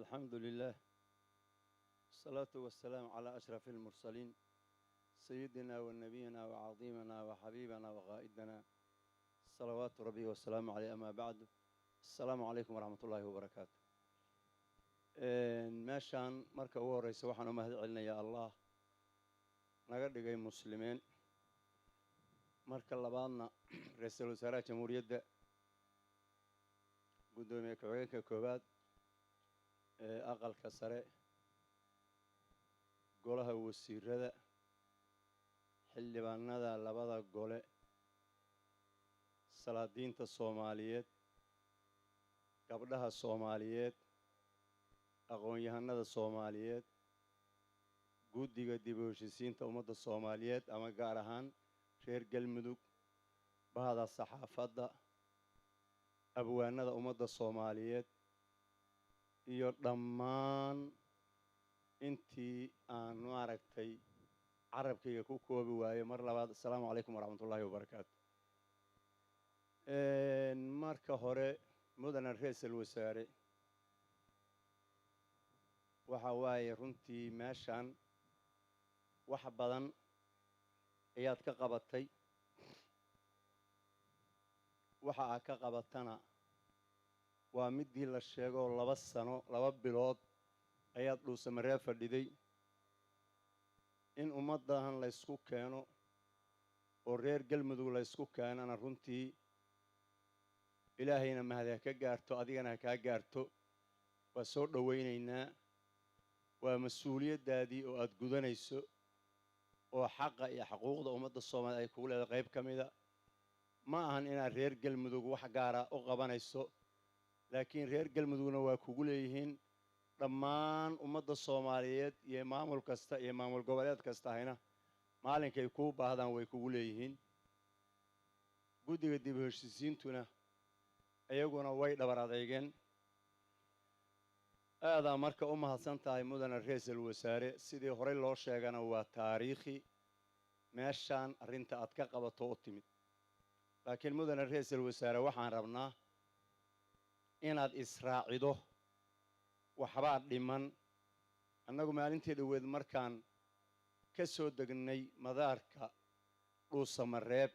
الحمد لله الصلاة والسلام على أشرف المرسلين سيدنا ونبينا وعظيمنا وحبيبنا وقائدنا صلوات ربي والسلام عليه أما بعد السلام عليكم ورحمة الله وبركاته meeshaan marka ugu horeysa waxaan u mahad celinayaa Allah naga dhigay muslimiin marka labaadna ra'iisul wasaaraha jamhuuriyadda gudoomiye ku-xigeenka koowaad ee aqalka sare golaha wasiirada xildhibaanada labada gole salaadiinta Soomaaliyeed gabdhaha Soomaaliyeed aqoon-yahanada Soomaaliyeed guddiga dib u heshiisiinta ummadda Soomaaliyeed ama gaar ahaan reer Galmudug bahda saxaafadda abwaanada ummadda Soomaaliyeed iyo dhammaan intii aan maaragtay carabkayga ku koobi waayo mar labaad assalaamu calaykum waraxmatullaahi wabarakaatu marka hore mudane ra'iisul wasaare waxa waaye runtii meeshaan wax badan ayaad ka qabatay waxa aad ka qabatana waa midii la sheego 2 sano 2 bilood ayaad dhuusamareeb fadhiday in ummaddan la isku keeno oo reer Galmudug la isku keenana runtii ilaahayna mahad ka gaarto adigana ka gaarto waa soo dhaweynaynaa waa mas'uuliyadaadii oo aad gudanayso oo xaqa iyo xuquuqda ummadda Soomaaliyeed ay ku leedahay qayb kamida ma ahan inaad reer Galmudug wax gaar ah u qabanayso laakiin reer Galmudugna waa kugu leeyihiin dhammaan ummadda Soomaaliyeed iyo maamul kasta iyo maamul goboleed kasta hayna maalinkay ku baahdaan way kugu leeyihiin guddiga dib u heshiisiintuna ayaguna way dhabar adeegeen aada marka u mahadsan tahay mudane ra'iisul wasaare sidii hore loo sheegana waa taariikhi meeshaan arrinta aad ka qabato u timid laakiin mudane ra'iisul wasaare waxaan rabnaa inaad israacido waxbaa dhiman annagu maalintii dhaweed markaan ka soo degnay madaarka dhuusamareeb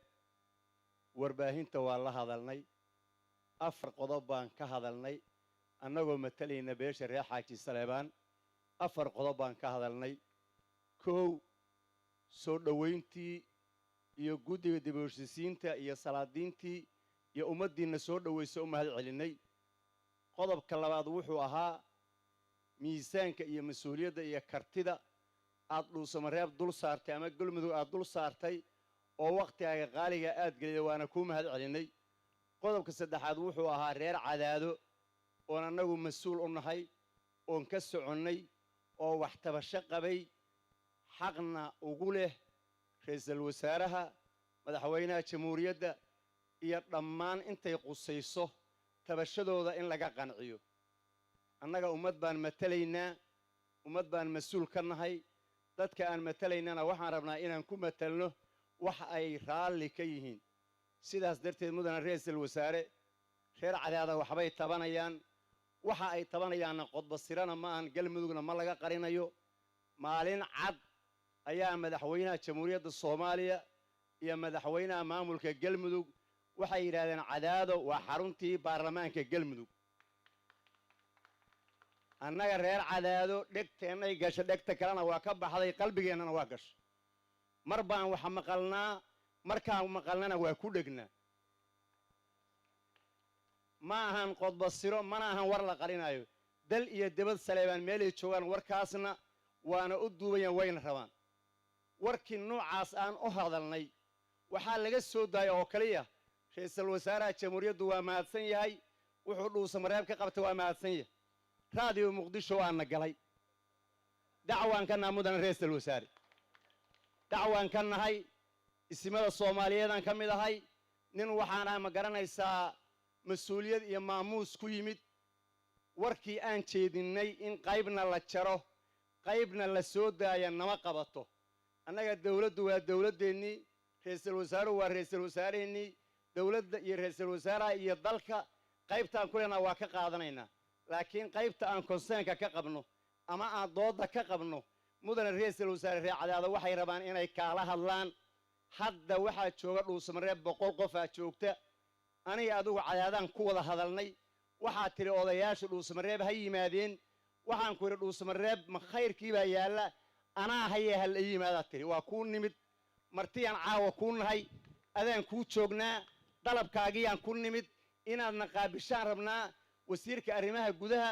warbaahinta waa la hadalnay 4 qodob baan ka hadalnay annagoo matalayna beesha reer Xaaji Saleebaan 4 qodob baan ka hadalnay 1 soo dhaweyntii iyo guddiga dib u heshiisiinta iyo salaadiintii iyo ummaddiina soo dhaweysay u mahad celinay qodobka labaad wuxuu ahaa miisaanka iyo mas'uuliyadda iyo kartida aad dhuusamareeb dul saartay ama Galmudug aad dul saartay oo waqtiga qaaliga aad geliyay waana ku mahad celinay qodobka saddexaad wuxuu ahaa reer Cadaado oo annagu mas'uul u nahay oo ka soconnay oo wax tabasho qabay xaqna ugu leh ra'iisul wasaaraha madaxweynaha jamhuuriyadda iyo dhammaan intay qusayso tabashadooda in laga qanciyo annaga ummad baan matalaynaa ummad baan mas'uul ka nahay dadka aan matalaynana waxaan rabnaa inaan ku matalno wax ay raalli ka yihiin sidaas darteed mudane ra'iisul wasaare reer Cadaado waxbay tabanayaan waxa ay tabanayaanna qodbasirana ma aan Galmudugna ma laga qarinayo maalin cad ayaa madaxweynaha jamhuuriyadda Soomaaliya iyo madaxweynaha maamulka Galmudug waxay yiraahdeen Cadaado waa xaruntii baarlamaanka Galmudug annaga reer Cadaado dhegteenay gasho dhegta kalena waa ka baxday qalbigeennana waa gasho mar baan wax maqalnaa markaan maqalnana waa ku dhegnaa ma ahan qodbasiro mana ahan war la qarinayo dal iyo dibad Saleebaan meelay joogaan warkaasna waana u duubayaan wayna rabaan warkii noocaas aan u hadalnay waxaa laga soo daayay oo kaliya ra'iisul wasaaraha jamhuuriyaddu waa mahadsan yahay wuxuu dhuusamareeb ka qabtay waa mahadsan yahay raadiyo muqdisho waana galay dacwaan ka naamudana ra'iisul wasaare dacwaan ka nahay ismada Soomaaliyeed ka mid ahay nin waxaan ma garanaysaa mas'uuliyad iyo maamuus ku yimid warkii aan jeedinay in qaybna la jaro qaybna la soo daaya nama qabato annaga dawladdu waa dawladeennii ra'iisul wasaaruhu waa ra'iisul wasaaraheennii dawladda iyo ra'iisul wasaaraha iyo dalka qaybtaan kulena waa ka qaadanaynaa laakiin qaybta aan konseenka ka qabno ama aan dooda ka qabno mudane ra'iisul wasaare reer Cadaado waxay rabaan inay kaala hadlaan hadda waxaa jooga dhuusamareeb 100 qof aa joogta aniga adigu Cadaadaan ku wada hadalnay waxaa tiri odayaasha dhuusamareeb ha yimaadeen waxaan ku yiri dhuusamareeb ma khayrkii baa yaala anaa haye hal yimaada tiri waa ku nimid martiyaan caawa ku nahay adaan ku joognaa dalabkaagiyaan ku nimid inaad naqaabishaan rabnaa wasiirka arrimaha gudaha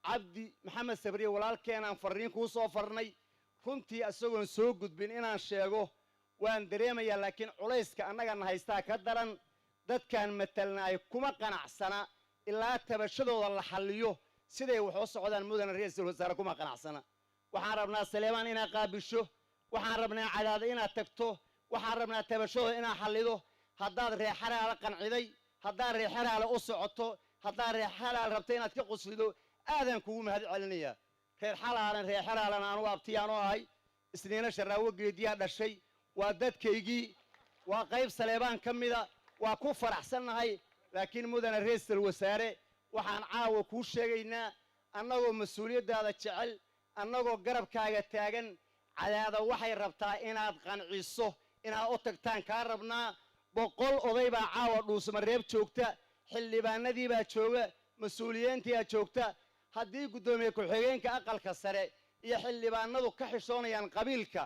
cabdi maxamed sabriye walaalkeenaan fariin ku soo farnay runtii asagoon soo gudbin inaan sheego waan dareemayaa laakiin culayska annaga haystaa ka daran dadkan matalnaay kuma qanacsana ilaa tabashadooda la xalliyo siday wax u socdaan mudane ra'iisul wasaare kuma qanacsana waxaan rabnaa Saleemaan inaad qaabisho waxaan rabnaa Cadaado inaad tagto waxaan rabnaa tabashadooda inaad xallido haddaad reexaraala qanciday haddaad reexaraala u socoto haddaad reexaraala rabto inaad ka qoslido aadan kugu mahad celinayaa reexaraalan aanu abtiyaan oo ahay isniina sharaawo geediyaa dhashay waa dadkaygii waa qayb Saleebaan ka mida waa ku faraxsanahay laakiin mudane ra'iisul wasaare waxaan caawa ku sheegaynaa annagoo mas'uuliyadaada jecel annagoo garabkaaga taagan Cadaado waxay rabtaa inaad qanciso inaad u tagtaan ka rabnaa 100 oday baa caawa dhuusamareeb joogta xildhibaanadii baa jooga mas'uuliyiintii baa joogta haddii gudoomiye ku-xigeenka aqalka sare iyo xildhibaanadu ka xishoonayaan qabiilka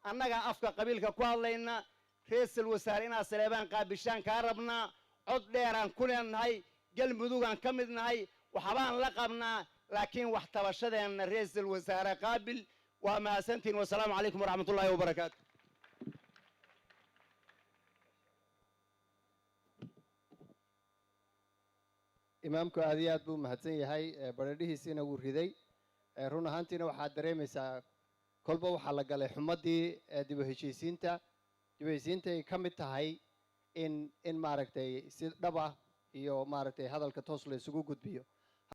annaga afka qabiilka ku hadlayna ra'iisul wasaare inaad Saleebaan qaabishaan ka rabnaa cod dheeraan ku leenahay galmudugaan ka mid nahay waxbaan la qabnaa laakiin wax tabashadeena ra'iisul wasaare qaabil waa mahadsantiin wassalaamu calaykum waraxmatullaahi wabarakaatu imaamku aad iyo aad buu mahadsan yahay baradhihiisina wuu riday run ahaantiina waxaad dareemaysaa kolba waxaa la galay xumadii dib u heshiisiinta ay ka mid tahay in maaragtay si dhab ah iyo maaragtay hadalka toos la isugu gudbiyo